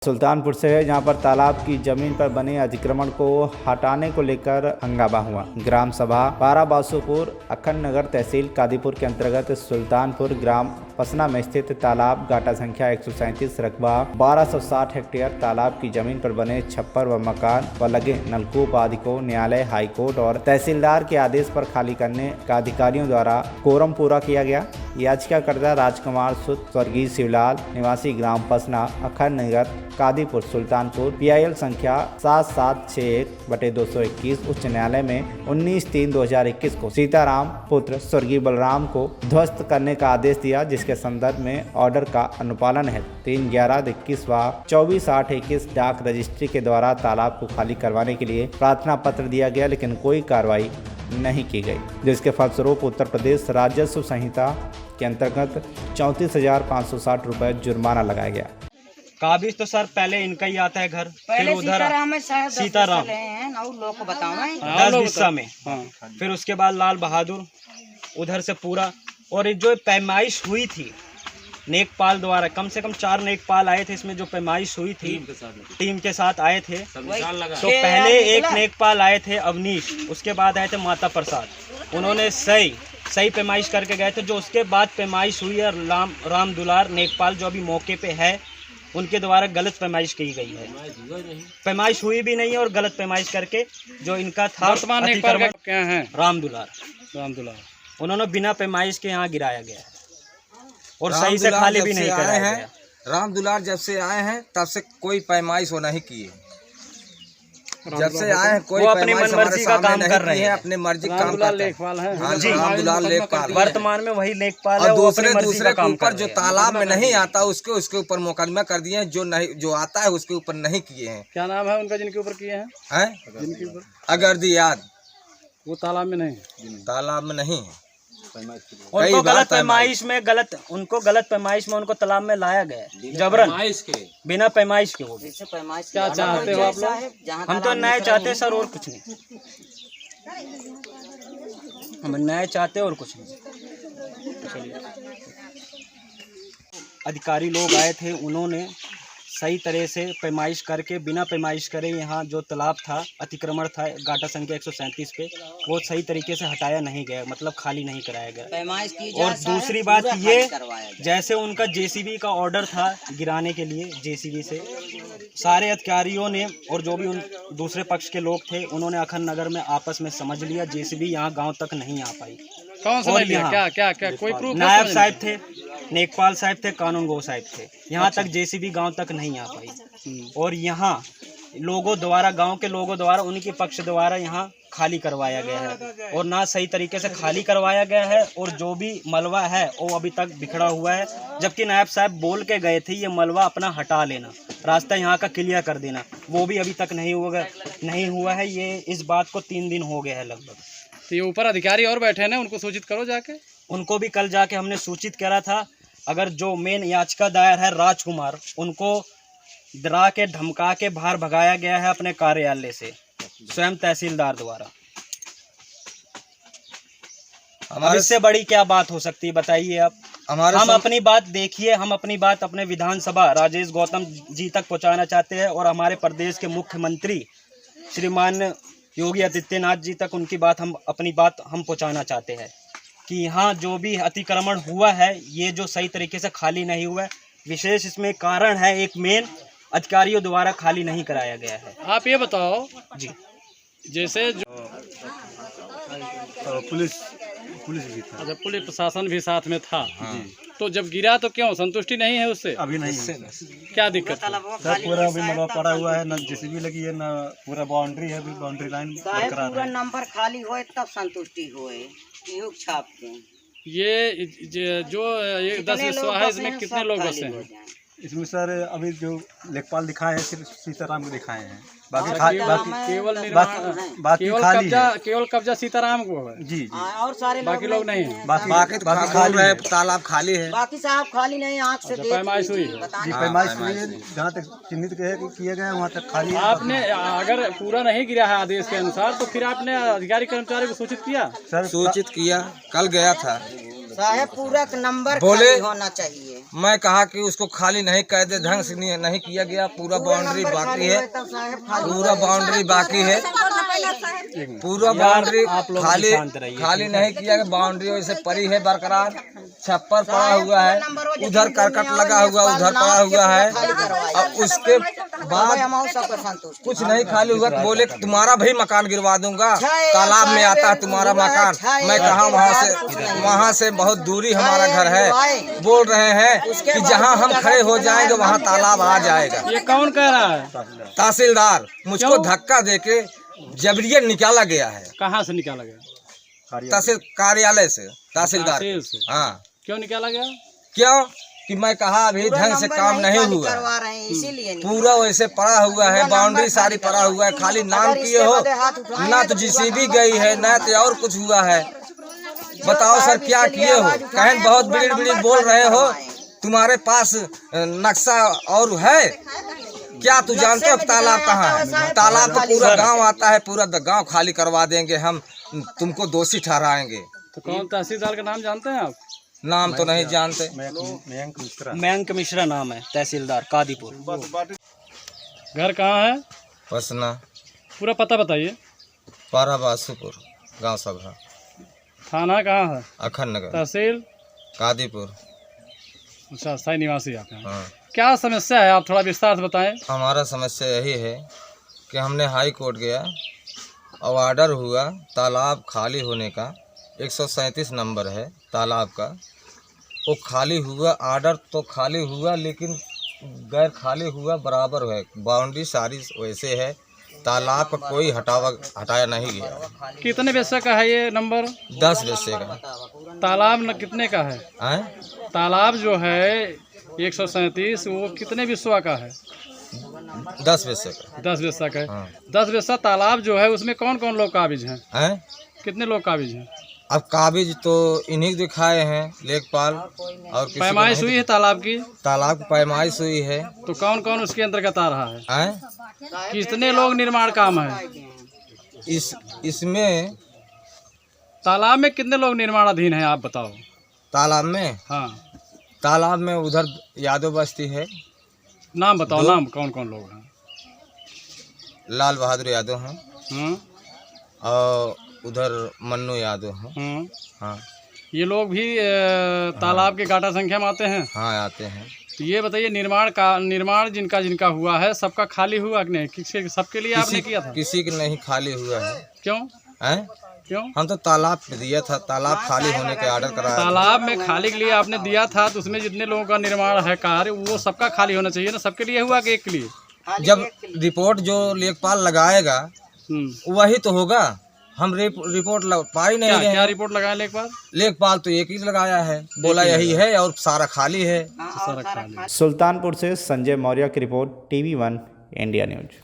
सुल्तानपुर से है, जहां पर तालाब की जमीन पर बने अतिक्रमण को हटाने को लेकर हंगामा हुआ। ग्राम सभा बाराबासुपुर अखंड नगर तहसील कादीपुर के अंतर्गत सुल्तानपुर ग्राम पसना में स्थित तालाब गाटा संख्या 137 रकबा 1260 हेक्टेयर तालाब की जमीन पर बने छप्पर व मकान व लगे नलकूप आदि को न्यायालय, हाईकोर्ट और तहसीलदार के आदेश पर खाली करने का अधिकारियों द्वारा कोरम पूरा किया गया। याचिकाकर्ता राजकुमार सुत स्वर्गीय शिवलाल निवासी ग्राम पसना अखंड नगर कादीपुर सुल्तानपुर PIL संख्या 7761/221 उच्च न्यायालय में 19/3/2021 को सीताराम पुत्र स्वर्गीय बलराम को ध्वस्त करने का आदेश दिया, जिसके संदर्भ में ऑर्डर का अनुपालन है 3/11/21 व 24/8/21 डाक रजिस्ट्री के द्वारा तालाब को खाली करवाने के लिए प्रार्थना पत्र दिया गया, लेकिन कोई कार्रवाई नहीं की गई, जिसके फलस्वरूप उत्तर प्रदेश राजस्व संहिता के अंतर्गत 34,560 रुपये जुर्माना लगाया गया। काबिज तो सर पहले इनका ही आता है घर, फिर उधर सीताराम 10 हिस्सा में, फिर उसके बाद लाल बहादुर उधर से पूरा। और ये जो पैमाइश हुई थी नेकपाल द्वारा, कम से कम 4 नेकपाल आए थे इसमें, जो पैमाइश हुई थी टीम के साथ आए थे। तो पहले एक नेकपाल आए थे अवनीश, उसके बाद आए थे माता प्रसाद, उन्होंने सही पैमाइश करके गए थे। जो उसके बाद पैमाइश हुई है राम दुलार नेकपाल, जो अभी मौके पे है, उनके द्वारा गलत पैमाइश की गई है। पैमाइश हुई भी नहीं है और गलत पैमाइश करके जो इनका था वर्तमान नेकपाल क्या है राम दुलार, उन्होंने बिना पैमाइश के यहाँ गिराया गया है और सही से खाली भी नहीं कराया गया। राम दुलार जब से आए हैं तब से कोई पैमाइश वो नहीं किए, जब से आए हैं कोई अपनी मनमर्जी का काम कर रहे हैं, अपने मर्जी का काम करते हैं। राम दुलार लेखपाल वर्तमान में वही लेखपाल है। और दूसरे के ऊपर जो तालाब में नहीं आता उसके ऊपर मुकदमा कर दिए हैं, जो आता है उसके ऊपर नहीं किए हैं। क्या नाम है उनका जिनके ऊपर किए हैं? जिनके ऊपर अगरदियाद, वो तालाब में नहीं है। उनको गलत पैमाइश में उनको तालाब में लाया गया जबरन, बिना पैमाइश के। वो क्या चाहते हो आप लोग? हम तो न्याय चाहते सर, और कुछ नहीं। हम न्याय चाहते और कुछ नहीं। अधिकारी लोग आए थे, उन्होंने सही तरह से पैमाइश करके, बिना पैमाइश करे यहाँ जो तालाब था, अतिक्रमण था गाटा संख्या 137 पे, वो सही तरीके से हटाया नहीं गया, मतलब खाली नहीं कराया गया। और दूसरी बात ये, जैसे उनका JCB का ऑर्डर था गिराने के लिए, JCB से सारे अधिकारियों ने और जो भी उन दूसरे पक्ष के लोग थे, उन्होंने अखंड नगर में आपस में समझ लिया JCB यहाँ गाँव तक नहीं आ पाई। कौन समझ लिया? क्या कोई प्रूफ? नायब साहब थे, नेकपाल साहब थे, कानून गो साहब थे, यहाँ तक JCB गांव तक नहीं आ पाई। और यहाँ लोगों द्वारा, गांव के लोगों द्वारा, उनके पक्ष द्वारा यहाँ खाली करवाया गया है, और ना सही तरीके से खाली करवाया गया है। और जो भी मलबा है वो अभी तक बिखरा हुआ है, जबकि नायब साहब बोल के गए थे ये मलबा अपना हटा लेना, रास्ता यहाँ का क्लियर कर देना, वो भी अभी तक नहीं हुआ है। ये इस बात को 3 दिन हो गए हैं लगभग। तो ये ऊपर अधिकारी और बैठे हैं, उनको सूचित करो जाके। उनको भी कल जाके हमने सूचित करा था। अगर जो मेन याचिका दायर है राजकुमार, उनको डरा के धमका के बाहर भगाया गया है अपने कार्यालय से, स्वयं तहसीलदार द्वारा। अब इससे बड़ी क्या बात हो सकती है बताइए आप? हम अपनी बात देखिए, हम अपनी बात अपने विधानसभा राजेश गौतम जी तक पहुंचाना चाहते हैं, और हमारे प्रदेश के मुख्यमंत्री श्रीमान योगी आदित्यनाथ जी तक उनकी बात, अपनी बात हम पहुंचाना चाहते हैं कि यहाँ जो भी अतिक्रमण हुआ है, ये जो सही तरीके से खाली नहीं हुआ है, विशेष इसमें कारण है एक मेन, अधिकारियों द्वारा खाली नहीं कराया गया है। आप ये बताओ जी, जैसे जो पुलिस भी था। अच्छा, पुलिस प्रशासन भी साथ में था। तो जब गिरा तो क्यों संतुष्टि नहीं है उससे? अभी नहीं, क्या दिक्कत है? सर पूरा अभी मलबा पड़ा हुआ है, न JCB लगी है, न पूरा बाउंड्री है, अभी बाउंड्री लाइन बरकरार है। नंबर खाली होए तब संतुष्टि होए, युग छापते। ये जो 10 विश्वा है, इसमें कितने लोग बसे हैं? इसमें सर अभी जो लेखपाल दिखाए हैं सिर्फ सीताराम को दिखाए हैं, बाकी केवल कब्जा सीताराम को है जी। और सारे बाकी लोग नहीं है। बाकी खाली है, तालाब खाली है, बाकी साहब खाली नहीं, आँख से पैमाइश हुई है। पैमाइश हुई है, जहाँ तक चिन्हित किया गया वहाँ तक खाली है। आपने अगर पूरा नहीं गिरा है आदेश के अनुसार, तो फिर आपने अधिकारी कर्मचारी को सूचित किया? सर सूचित किया, कल गया था साहब, पूरा नंबर खाली होना चाहिए। मैं कहा कि उसको खाली नहीं कर दे, ढंग से नहीं किया गया, पूरा बाउंड्री बाकी है, पूरा बाउंड्री बाकी है, पूरा बाउंड्री खाली नहीं किया गया, बाउंड्री वैसे पड़ी है बरकरार, छप्पर पड़ा हुआ है, उधर करकट लगा हुआ, उधर पड़ा हुआ है, और उसके बाद कुछ नहीं खाली हुआ। बोले तुम्हारा भी मकान गिरवा दूंगा, तालाब में आता है तुम्हारा मकान। मैं कहा वहाँ से बहुत दूरी हमारा घर है। बोल रहे हैं कि जहाँ हम खड़े हो जाएंगे वहाँ तालाब आ जाएगा। ये कौन कह रहा है? तहसीलदार। मुझको धक्का देके जबरियन निकाला गया है। कहाँ से निकाला गया? तहसील कार्यालय से, तहसीलदार से। हाँ, क्यों निकाला गया? क्यों कि मैं कहा अभी ढंग से काम नहीं हुआ, पूरा वैसे पड़ा हुआ है, बाउंड्री सारी पड़ा हुआ है, खाली नाम किए हो, ना तो जीसीबी गई है, ना तो और कुछ हुआ है। बताओ सर क्या किए हो? कहें बहुत बिड़ी बिड़ी बोल रहे हो, तुम्हारे पास नक्शा और है क्या? तू जानते हो तालाब कहाँ है? तालाब तो पूरा गांव आता है, पूरा गांव खाली करवा देंगे हम, तुमको दोषी ठहराएंगे। तो कौन तहसीलदार का नाम जानते हैं आप? नाम तो नहीं जानते। मयंक मिश्रा नाम है, तहसीलदार कादीपुर। घर कहाँ है? पसना। पूरा पता बताइए। पारा बासुपुर, गांव सभा। थाना कहाँ है? अखन नगर। तहसील कादीपुर। अच्छा, स्थायी निवासी आप हैं। हाँ। क्या समस्या है, आप थोड़ा विस्तार से बताएं। हमारा समस्या यही है कि हमने हाई कोर्ट गया और ऑर्डर हुआ तालाब खाली होने का, 137 नंबर है तालाब का, वो खाली हुआ, ऑर्डर तो खाली हुआ लेकिन गैर खाली हुआ बराबर है, बाउंड्री सारी वैसे है, तालाब का कोई हटाया नहीं गया। कितने विषय का है ये नंबर? 10 विषय का। तालाब न कितने का है? तालाब जो है 137 वो कितने विश्वा का है? 10 विषय का। 10 विश्वा का है। हाँ। 10 विश्वा तालाब जो है उसमें कौन कौन लोग काबिज हैं? कितने लोग काबिज हैं? अब काबिज तो इन्हीं दिखाए हैं, लेखपाल और किसी पैमाइश हुई है तालाब की? तालाब की पैमाइश हुई है। तो कौन कौन उसके अंतर्गत आ रहा है? कितने लोग निर्माण काम है इसमें? तालाब में कितने लोग निर्माणाधीन हैं आप बताओ। तालाब में? हाँ, तालाब में उधर यादव बस्ती है। नाम बताओ, नाम कौन कौन लोग हैं? लाल बहादुर यादव हैं और उधर मन्नू यादव हैं। हाँ। ये लोग भी तालाब के गाटा संख्या में आते हैं? हाँ, आते हैं। तो ये बताइए निर्माण जिनका हुआ है सबका खाली हुआ कि नहीं? किसी सबके लिए आपने किया था? किसी के नहीं खाली हुआ है। क्यों? क्यों? हम तो तालाब पे दिया था, तालाब खाली होने के ऑर्डर कराया। तालाब में खाली के लिए आपने दिया था तो उसमें जितने लोगों का निर्माण है कार्य वो सबका खाली होना चाहिए ना, सबके लिए हुआ कि एक के लिए? जब रिपोर्ट जो लेखपाल लगाएगा वही तो होगा। हम रिपोर्ट पा ही नहीं रहे। क्या रिपोर्ट लगाया लेखपाल? लेखपाल तो एक ही लगाया है, बोला यही है और सारा खाली है। सारा खाली। सुल्तानपुर से संजय मौर्य की रिपोर्ट, TV1 इंडिया न्यूज।